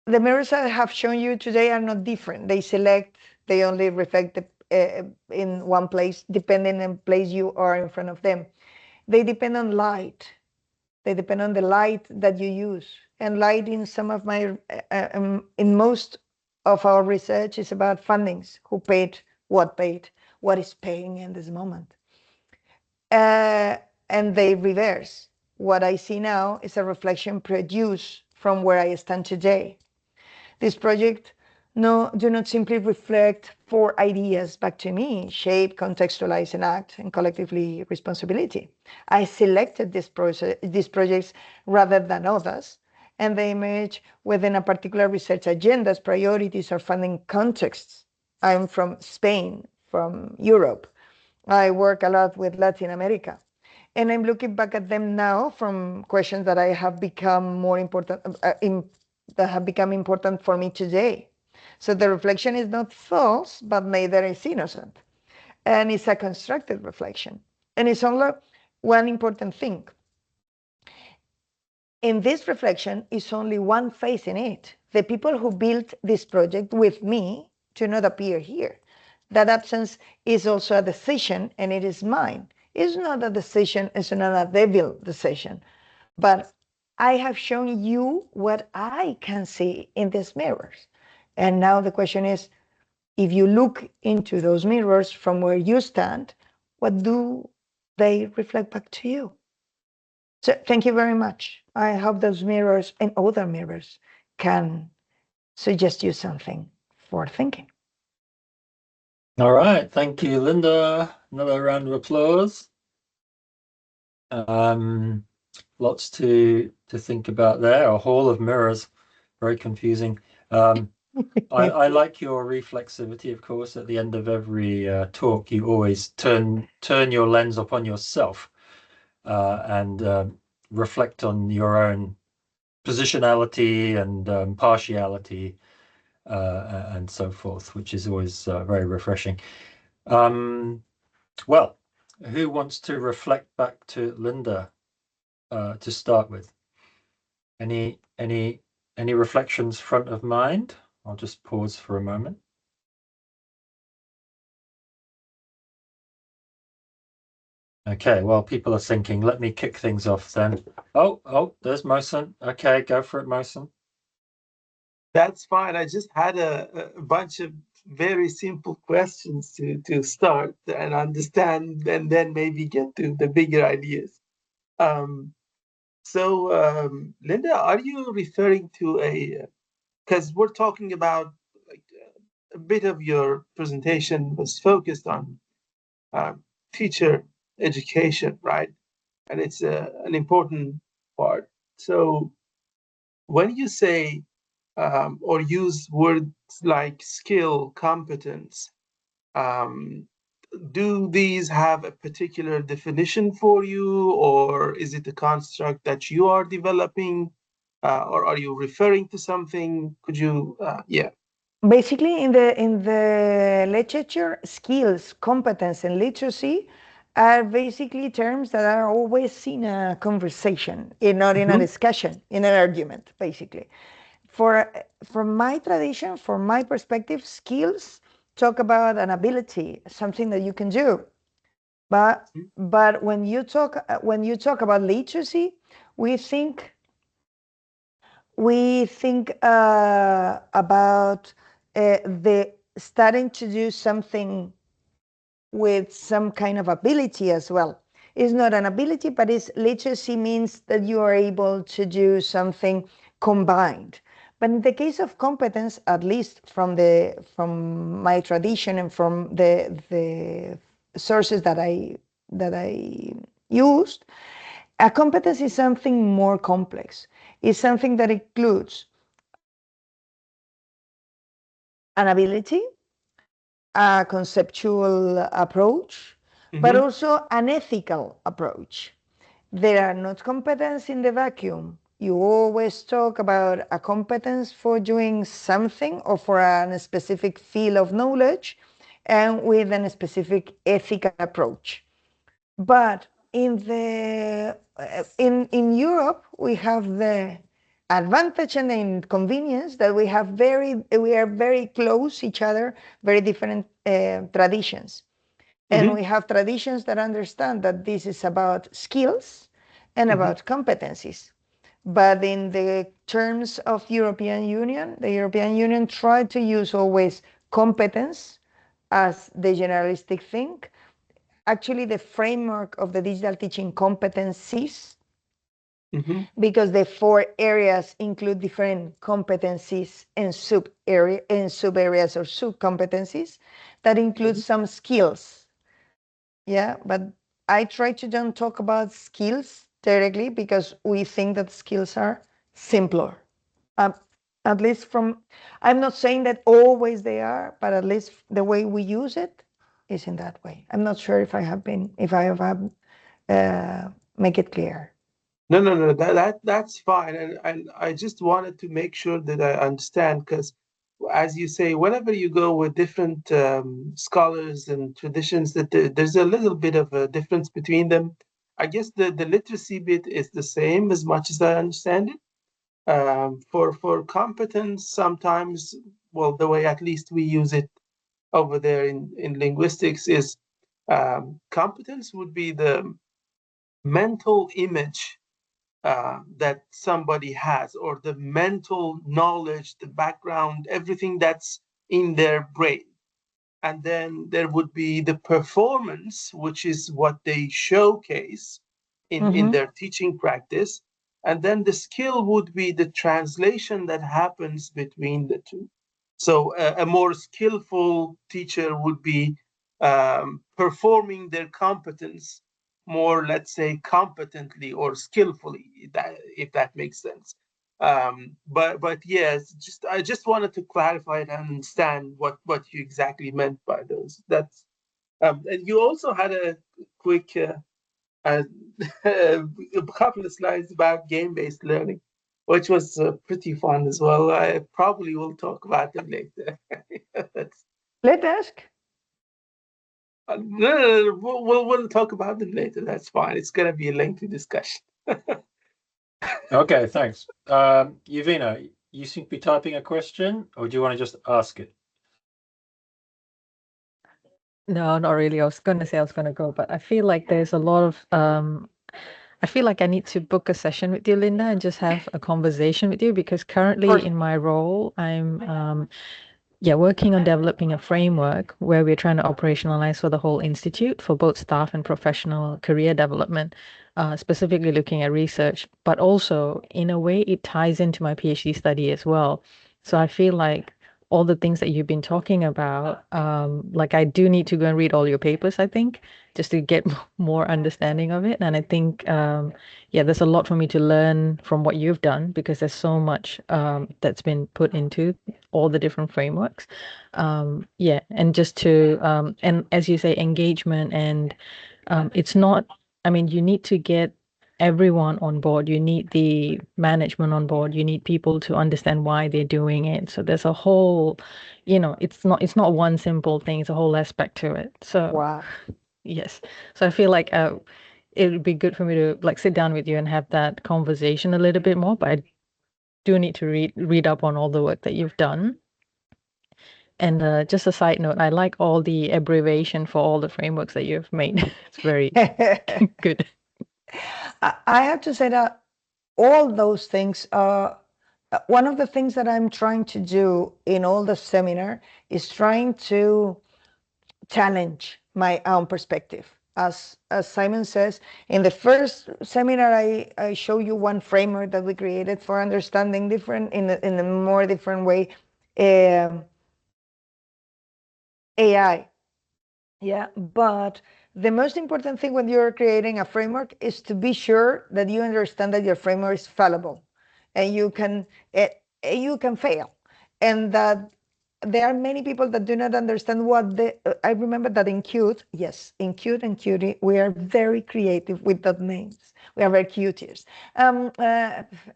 The mirrors I have shown you today are not different. They only reflect in one place, depending on the place you are in front of them. They depend on light. They depend on the light that you use. And light in some of my, in most of our research is about fundings, who paid, what is paying in this moment. And they reverse. What I see now is a reflection produced from where I stand today. This project do not simply reflect four ideas back to me: shape, contextualize, and act, and collectively responsibility. I selected these projects rather than others, and they emerge within a particular research agendas, priorities, or funding contexts. I'm from Spain, from Europe. I work a lot with Latin America. And I'm looking back at them now from questions that I have become more important, that have become important for me today. So the reflection is not false, but neither is innocent. And it's a constructed reflection. And it's only one important thing. In this reflection is only one face in it. The people who built this project with me do not appear here. That absence is also a decision, and it is mine. It's not a decision, it's not a devil decision. But I have shown you what I can see in these mirrors. And now the question is, if you look into those mirrors from where you stand, what do they reflect back to you? So thank you very much. I hope those mirrors and other mirrors can suggest you something for thinking. All right, thank you, Linda. Another round of applause. Lots to think about there. A hall of mirrors, very confusing. I like your reflexivity, of course. At the end of every talk, you always turn your lens upon yourself and reflect on your own positionality and partiality and so forth, which is always very refreshing. Well, who wants to reflect back to Linda to start with? Any reflections front of mind? I'll just pause for a moment. Okay, well, people are thinking, let me kick things off then. Oh, there's Mohsen. Okay, go for it, Mohsen. That's fine. I just had a bunch of very simple questions to start and understand, and then maybe get to the bigger ideas. Um, Linda, are you referring to because we're talking about like a bit of your presentation was focused on uh, teacher education, right? And it's an important part. So when you say or use words like skill, competence, um, do these have a particular definition for you, or is it a construct that you are developing, or are you referring to something? Could you, yeah. Basically, in the literature, skills, competence, and literacy are basically terms that are always in a conversation, not in a Mm-hmm, discussion, in an argument, basically. For from my tradition, from my perspective, skills talk about an ability, something that you can do. But but when you talk about literacy, we think about the starting to do something with some kind of ability as well. It's not an ability, but it's literacy means that you are able to do something combined. But in the case of competence, at least from my tradition and from the sources that I used, a competence is something more complex. It's something that includes an ability, a conceptual approach, but mm-hmm, also an ethical approach. There are not competence in the vacuum. You always talk about a competence for doing something or for a specific field of knowledge and with a specific ethical approach. But in Europe, we have the advantage and the inconvenience that we are very close each other, very different traditions. And mm-hmm, we have traditions that understand that this is about skills and mm-hmm, about competencies. But in the terms of European Union, the European Union tried to use always competence as the generalistic thing. Actually, the framework of the digital teaching competencies, mm-hmm, because the four areas include different competencies and sub areas or sub competencies that include mm-hmm. some skills. Yeah, but I try to don't talk about skills directly because we think that skills are simpler. Um, at least from, I'm not saying that always they are, but at least the way we use it is in that way. I'm not sure if I have make it clear. No. That's fine, and I just wanted to make sure that I understand because, as you say, whenever you go with different scholars and traditions, that there's a little bit of a difference between them. I guess the literacy bit is the same as much as I understand it. For competence, sometimes, well, the way at least we use it over there in linguistics is competence would be the mental image that somebody has, or the mental knowledge, the background, everything that's in their brain. And then there would be the performance, which is what they showcase in Mm-hmm. their teaching practice. And then the skill would be the translation that happens between the two. So a more skillful teacher would be performing their competence more, let's say, competently or skillfully, if that makes sense. But yes, I just wanted to clarify and understand what you exactly meant by those. That's and you also had a quick uh, a couple of slides about game-based learning, which was pretty fun as well. I probably will talk about them later. That's, Let's ask. no, we'll talk about them later. That's fine. It's gonna be a lengthy discussion. Okay, thanks. Yuvina, you seem to be typing a question, or do you want to just ask it? No, not really. I was going to say I was going to go, but I feel like there's a lot of I feel like I need to book a session with you, Linda, and just have a conversation with you because currently in my role, I'm working on developing a framework where we're trying to operationalize for the whole institute for both staff and professional career development, specifically looking at research, but also in a way it ties into my PhD study as well. So I feel like all the things that you've been talking about, like I do need to go and read all your papers, I think, just to get more understanding of it. And I think, there's a lot for me to learn from what you've done because there's so much that's been put into all the different frameworks. And just to, and as you say, engagement and it's not, I mean, you need to get everyone on board. You need the management on board. You need people to understand why they're doing it. So there's a whole, it's not one simple thing. It's a whole aspect to it. So Wow. yes. So I feel like it would be good for me to like sit down with you and have that conversation a little bit more. But I do need to read up on all the work that you've done. And just a side note, I like all the abbreviation for all the frameworks that you've made. It's very good. I have to say that all those things are one of the things that I'm trying to do in all the seminar is trying to challenge my own perspective. As Simon says, in the first seminar, I show you one framework that we created for understanding different in a more different way AI. Yeah, but the most important thing when you're creating a framework is to be sure that you understand that your framework is fallible and you can fail, and that there are many people that do not understand what the I remember that in Qt, yes, in Qt and Qt, we are very creative with that names. We are very cutiest.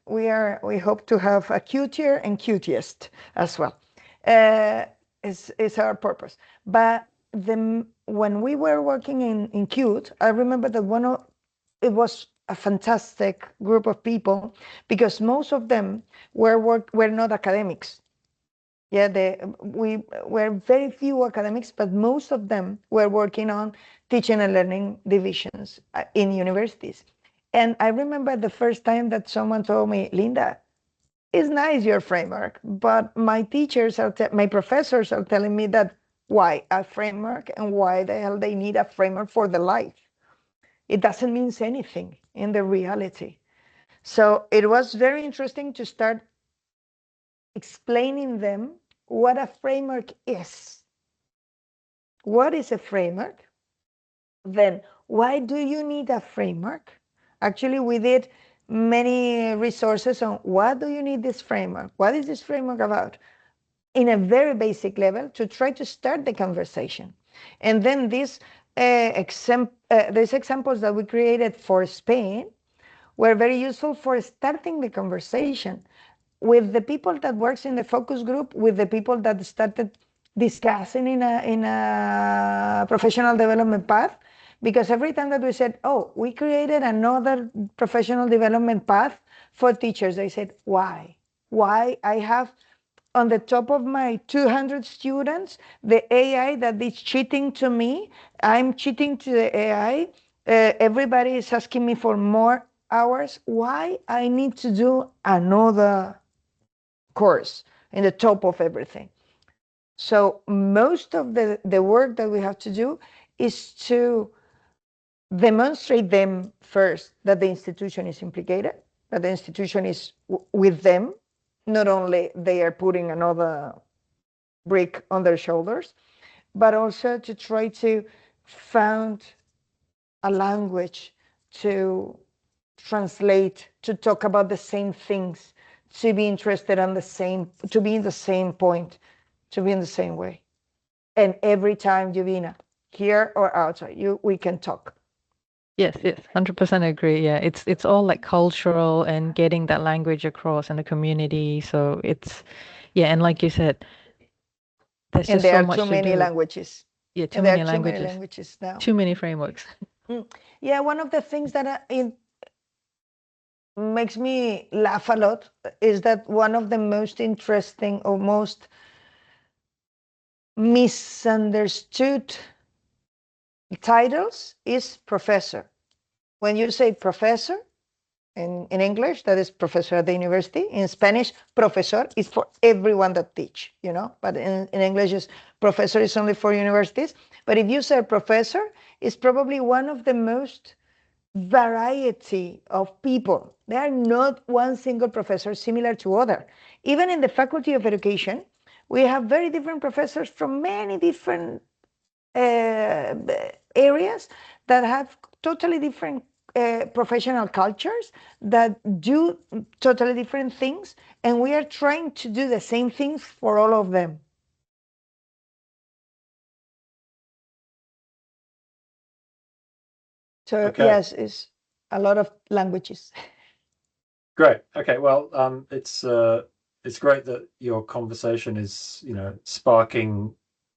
We hope to have a cutier and cutiest as well. Is our purpose. But when we were working in Qt, I remember that it was a fantastic group of people because most of them were not academics. Yeah, we were very few academics, but most of them were working on teaching and learning divisions in universities. And I remember the first time that someone told me, Linda, it's nice your framework, but my my professors are telling me that why a framework and why the hell they need a framework for the life. It doesn't mean anything in the reality. So it was very interesting to start explaining them what a framework is. What is a framework? Then why do you need a framework? Actually, we did many resources on what do you need this framework? What is this framework about? In a very basic level to try to start the conversation. And then these examples that we created for Spain were very useful for starting the conversation with the people that works in the focus group, with the people that started discussing in a professional development path. Because every time that we said, oh, we created another professional development path for teachers, they said, why? Why I have on the top of my 200 students, the AI that is cheating to me, I'm cheating to the AI. Everybody is asking me for more hours. Why I need to do another course in the top of everything? So most of the work that we have to do is to demonstrate them first that the institution is implicated, that the institution is with them, not only they are putting another brick on their shoulders, but also to try to found a language to translate, to talk about the same things, to be interested in the same, to be in the same point, to be in the same way. And every time, Jovina, here or outside, we can talk. Yes, 100% agree. Yeah, it's all like cultural and getting that language across in the community. So and like you said, there's And just there so are much too to many do. languages. Yeah, too And there many are too many languages, languages now. too many frameworks. Yeah, one of the things that it makes me laugh a lot is that one of the most interesting or most misunderstood titles is professor. When you say professor, in English, that is professor at the university. In Spanish, profesor is for everyone that teach, but in English, professor is only for universities. But if you say professor, it's probably one of the most variety of people. There are not one single professor similar to other. Even in the Faculty of Education, we have very different professors from many different areas that have totally different professional cultures that do totally different things, and we are trying to do the same things for all of them. So Okay. yes, it's a lot of languages. Great. Okay. Well, it's great that your conversation is, sparking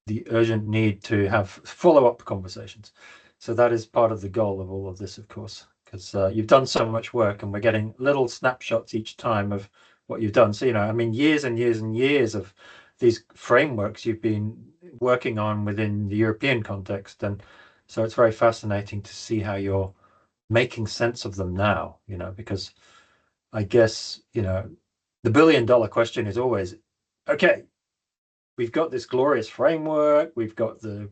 the urgent need to have follow-up conversations. So that is part of the goal of all of this, of course, because you've done so much work, and we're getting little snapshots each time of what you've done. So, I mean, years and years and years of these frameworks you've been working on within the European context, and so it's very fascinating to see how you're making sense of them now. Because I guess, the billion-dollar question is always, okay, we've got this glorious framework, we've got the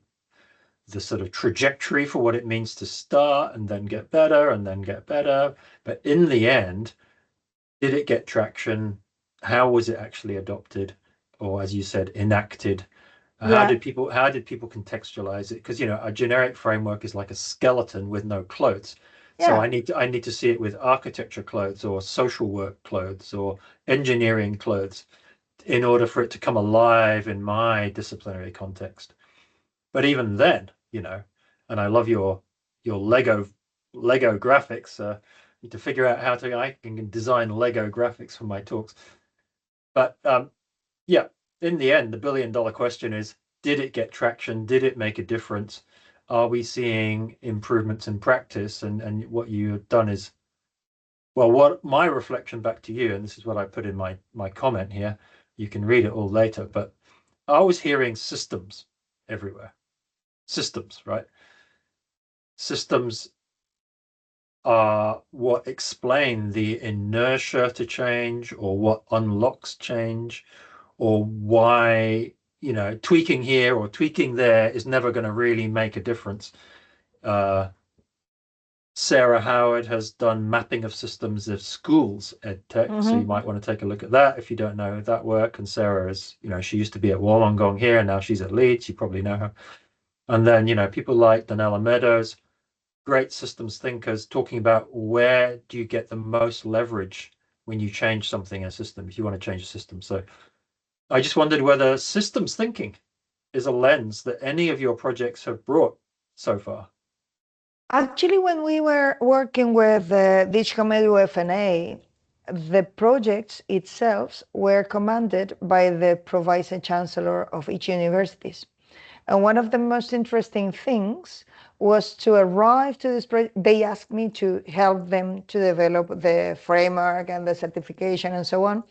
sort of trajectory for what it means to start and then get better and then get better. But in the end, did it get traction? How was it actually adopted? Or, as you said, enacted? How did people contextualize it? Because, a generic framework is like a skeleton with no clothes. So I need to see it with architecture clothes or social work clothes or engineering clothes in order for it to come alive in my disciplinary context. But even then, and I love your Lego graphics. Need to figure out how I can design Lego graphics for my talks. But yeah, in the end, the billion-dollar question is, did it get traction? Did it make a difference? Are we seeing improvements in practice? And what you've done is, well, what my reflection back to you, and this is what I put in my comment here, you can read it all later, but I was hearing systems everywhere. Systems, right? Systems are what explain the inertia to change, or what unlocks change, or why, tweaking here or tweaking there is never going to really make a difference. Sarah Howard has done mapping of systems of schools ed tech, so you might want to take a look at that if you don't know that work. And Sarah is, she used to be at Wollongong here, and now she's at Leeds. You probably know her. And then, people like Donella Meadows, great systems thinkers, talking about where do you get the most leverage when you change something in a system, if you want to change a system. So I just wondered whether systems thinking is a lens that any of your projects have brought so far. Actually, when we were working with Digital Medu FNA, the projects itself were commanded by the Pro-Vice Chancellor of each universities. And one of the most interesting things was to arrive to this project. They asked me to help them to develop the framework and the certification and so on.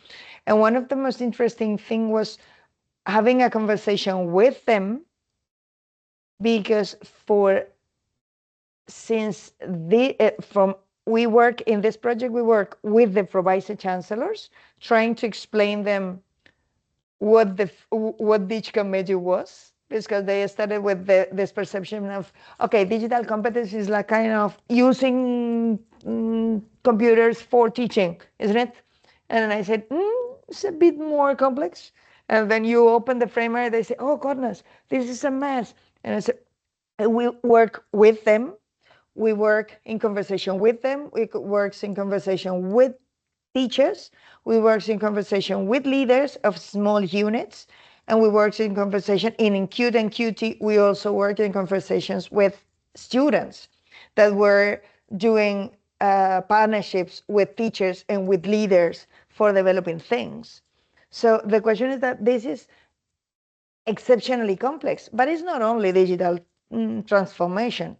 And one of the most interesting things was having a conversation with them, because since we work in this project, we work with the Pro-Vice chancellors, trying to explain them what digital media was, because they started with this perception of, okay, digital competence is like kind of using computers for teaching, isn't it? And I said, it's a bit more complex. And then you open the framework, they say, oh goodness, this is a mess. And I said, we work with them. We work in conversation with them. We work in conversation with teachers. We work in conversation with leaders of small units. And we work in conversation in Qt and Qt. We also work in conversations with students that were doing partnerships with teachers and with leaders for developing things. So the question is that this is exceptionally complex, but it's not only digital transformation.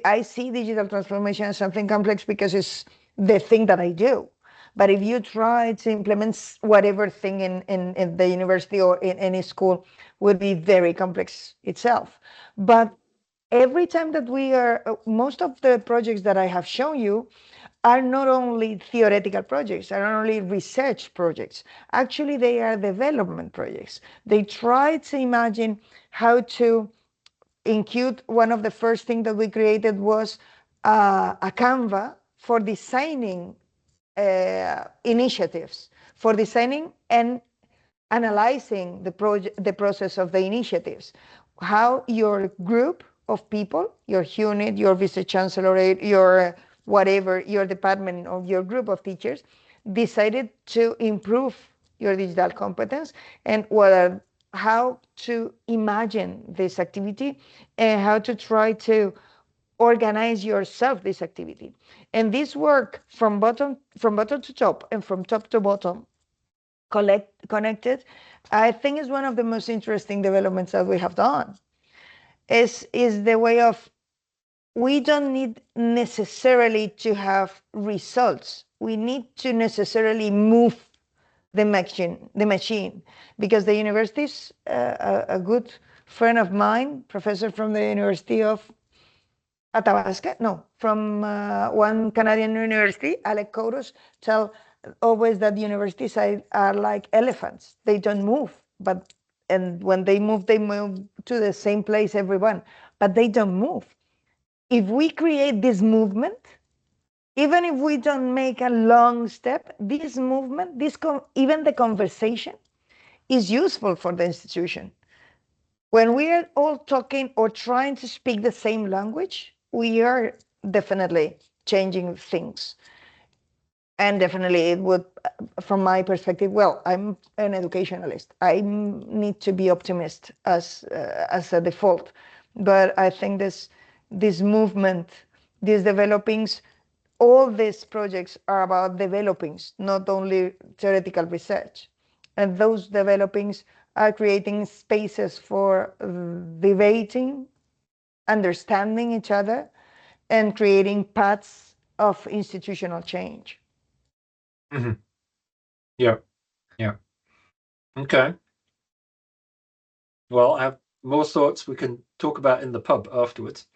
I see digital transformation as something complex because it's the thing that I do. But if you try to implement whatever thing in the university or in any school, would be very complex itself. But every time that we are, most of the projects that I have shown you are not only theoretical projects, are not only research projects. Actually, they are development projects. They try to imagine how to include. One of the first things that we created was a Canva for designing initiatives, for designing and analyzing the process of the initiatives, how your group of people, your unit, your vice chancellorate, your whatever, your department or your group of teachers decided to improve your digital competence, and how to imagine this activity and how to try to organize yourself this activity. And this work from bottom to top and from top to bottom connected, I think is one of the most interesting developments that we have done. Is the way of, we don't need necessarily to have results. We need to necessarily move the machine, because the universities, a good friend of mine, professor from the University of Athabasca, no, from one Canadian university, Alec Kouros, tell always that universities are like elephants. They don't move, and when they move to the same place, everyone, but they don't move. If we create this movement, even if we don't make a long step, this movement, even the conversation is useful for the institution. When we are all talking or trying to speak the same language, we are definitely changing things. And definitely it would, from my perspective, well, I'm an educationalist. I need to be optimist as a default. But I think this movement, these developings, all these projects are about developings, not only theoretical research. And those developings are creating spaces for debating, understanding each other, and creating paths of institutional change. Mm-hmm. Yeah. Yeah. Okay. Well, I have more thoughts we can talk about in the pub afterwards.